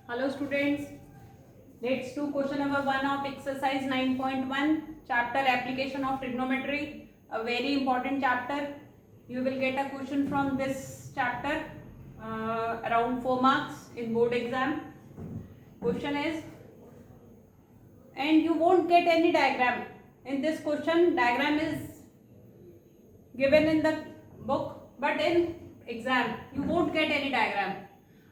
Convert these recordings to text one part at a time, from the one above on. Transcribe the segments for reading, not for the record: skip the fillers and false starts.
Hello students, let's do question number 1 of exercise 9.1 chapter application of trigonometry, a very important chapter. You will get a question from this chapter around 4 marks in board exam. Question is, and you won't get any diagram. In this question, diagram is given in the book, but in exam you won't get any diagram.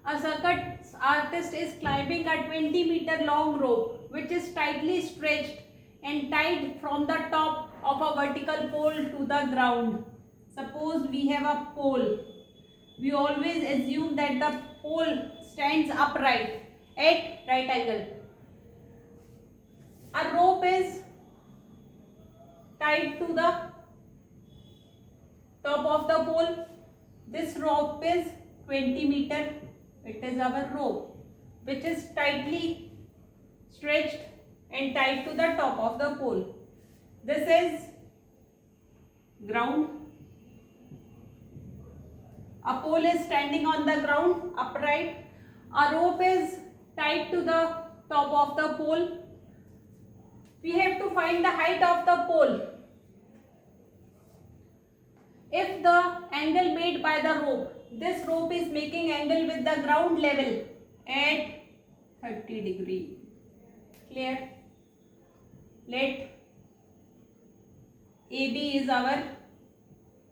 A circus artist is climbing a 20-meter long rope which is tightly stretched and tied from the top of a vertical pole to the ground. Suppose we have a pole. We always assume that the pole stands upright at right angle. A rope is tied to the top of the pole. This rope is 20 meter. It is our rope which is tightly stretched and tied to the top of the pole. This is ground. A pole is standing on the ground upright. A rope is tied to the top of the pole. We have to find the height of the pole. If the angle made by the rope, this rope is making angle with the ground level at 30 degree. Clear? Let AB is our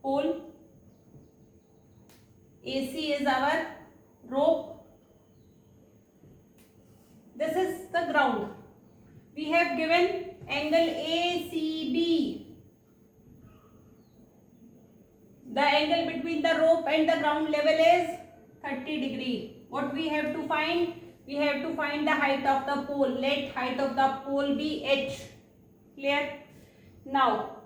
pole, AC is our rope. This is the ground. We have given angle ACB. The angle between the rope and the ground level is 30 degree. What we have to find? We have to find the height of the pole. Let height of the pole be h. Clear? Now,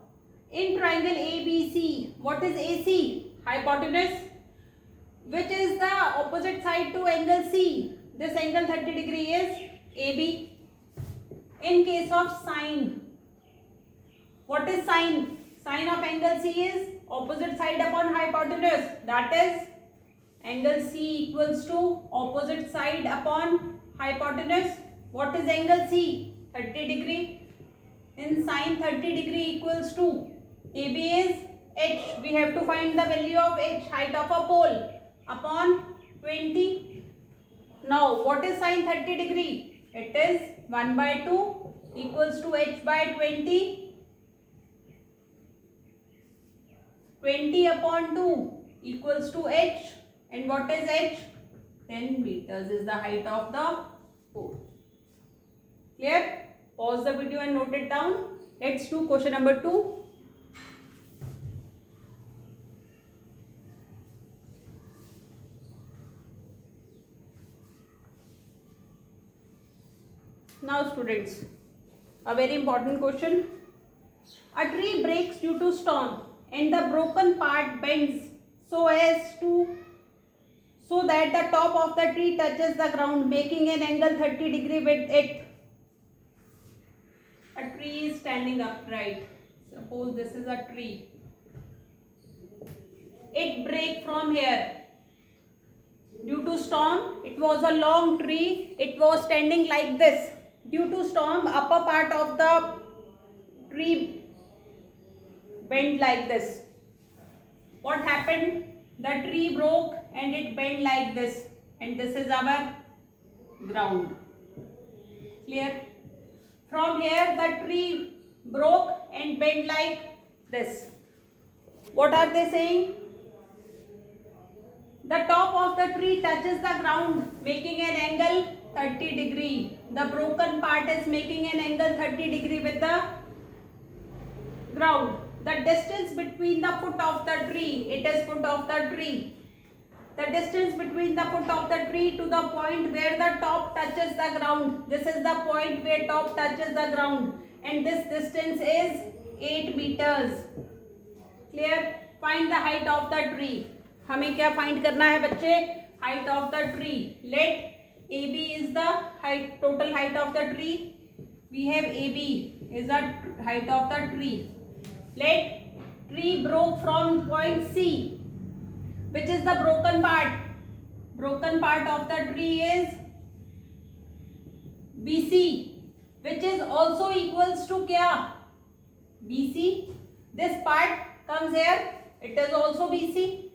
in triangle ABC, what is AC? Hypotenuse. Which is the opposite side to angle C? This angle 30 degree is AB. In case of sine, what is sine? Sine of angle C is opposite side upon hypotenuse, that is angle C equals to opposite side upon hypotenuse. What is angle C? 30 degree. In sine 30 degree equals to AB is h. We have to find the value of h, height of a pole, upon 20. Now what is sine 30 degree? It is 1 by 2 equals to h by 20. 20 upon 2 equals to h, and what is h? 10 meters is the height of the pole. Clear? Pause the video and note it down. Let's do question number 2. Now students, a very important question. A tree breaks due to storm and the broken part bends so that the top of the tree touches the ground, making an angle 30 degree with it. A tree is standing upright. Suppose this is a tree. It breaks from here. Due to storm, it was a long tree. It was standing like this. Due to storm, upper part of the tree bent like this. What happened? The tree broke and it bent like this, and this is our ground. Clear? From here the tree broke and bent like this. What are they saying? The top of the tree touches the ground, making an angle 30 degree. The broken part is making an angle 30 degree with the ground. The distance between the foot of the tree, it is foot of the tree. The distance between the foot of the tree to the point where the top touches the ground. This is the point where top touches the ground. And this distance is 8 meters. Clear? Find the height of the tree. हमें क्या find करना है बच्चे? Height of the tree. Let AB is the height, total height of the tree. We have AB is the height of the tree. Let tree broke from point C, which is the broken part. Broken part of the tree is BC, which is also equals to क्या? BC. This part comes here. It is also BC.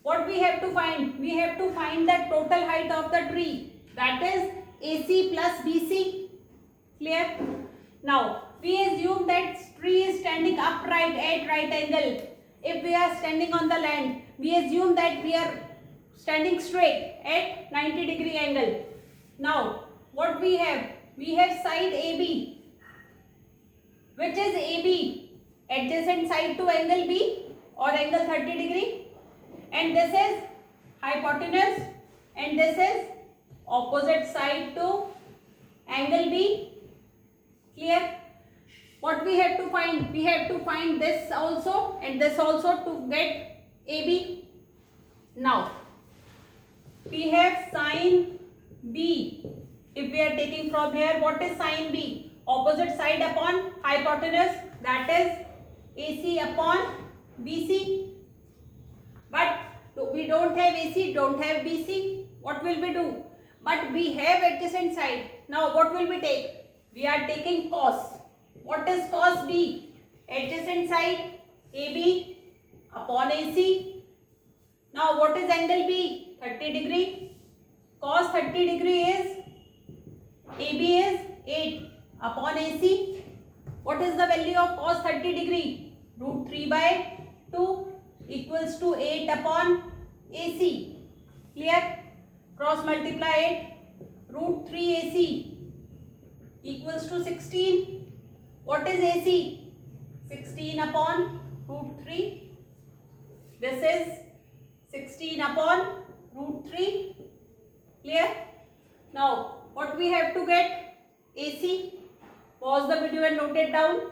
What we have to find? We have to find the total height of the tree. That is AC plus BC. Clear? Now we assume that tree is standing upright at right angle. If we are standing on the land, we assume that we are standing straight at 90-degree angle. Now what we have? We have side AB, which is AB, adjacent side to angle B or angle 30-degree, and this is hypotenuse, and this is opposite side to angle B. Clear? What we have to find? We have to find this also and this also to get AB. Now we have sine B. If we are taking from here, what is sine B? Opposite side upon hypotenuse, that is AC upon BC. But we don't have AC, don't have BC. What will we do? But we have adjacent side. Now what will we take? We are taking cos. What is cos B? Adjacent side AB upon AC. Now what is angle B? 30-degree. Cos 30-degree is AB is 8 upon AC. What is the value of cos 30-degree? Root 3 by 2 equals to 8 upon AC. Clear? Cross multiply 8. Root 3 AC equals to 16. What is AC? 16 upon root 3. This is 16 upon root 3. Clear? Now what we have to get? AC. Pause the video and note it down.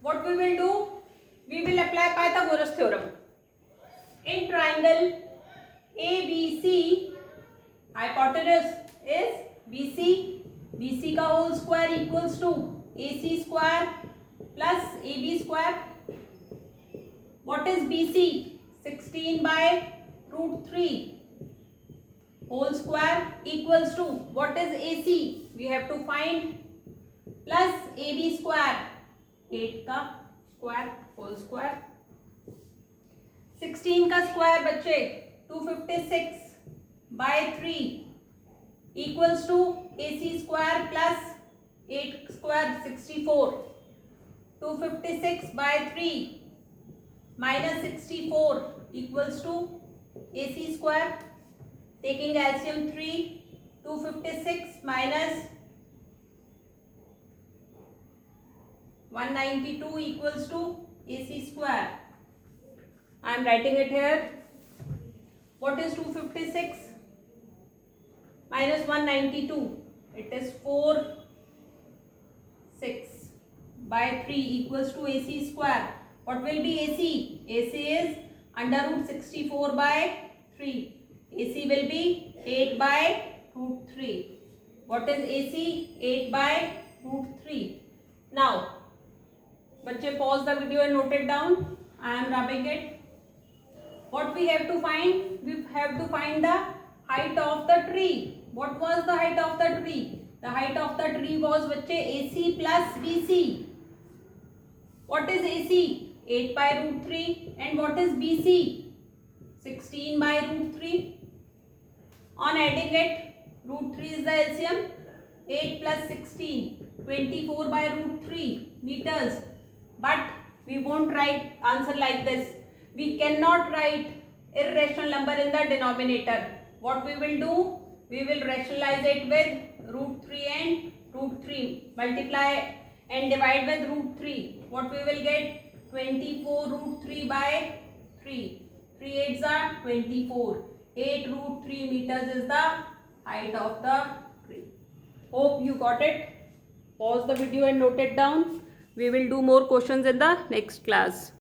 What we will do? We will apply Pythagoras theorem. In triangle ABC, hypotenuse is BC. BC का whole square equals to AC square plus AB square. What is BC? 16 by root 3 whole square equals to, what is AC? We have to find plus AB square, 8 का square whole square. 16 का square बच्चे 256 by 3 equals to AC square plus 8 square 64. 256 by 3 minus 64 equals to AC square. Taking LCM 3, 256 minus 192 equals to AC square. I am writing it here. What is 256 minus 192? It is 4, 6 by 3 equals to AC square. What will be AC? AC is under root 64 by 3. AC will be 8 by root 3. What is AC? 8 by root 3. Now, बच्चे pause the video and note it down. I am rubbing it. What we have to find? We have to find the height of the tree. What was the height of the tree? The height of the tree was बच्चे AC plus BC. What is AC? 8 by root 3. And what is BC? 16 by root 3. On adding it, root 3 is the LCM. 8 plus 16, 24 by root 3 meters. But we won't write answer like this. We cannot write irrational number in the denominator. What we will do? We will rationalize it with root 3 and root 3. Multiply and divide with root 3. What we will get? 24 root 3 by 3. 3 8s are 24. 8 root 3 meters is the height of the tree. Hope you got it. Pause the video and note it down. We will do more questions in the next class.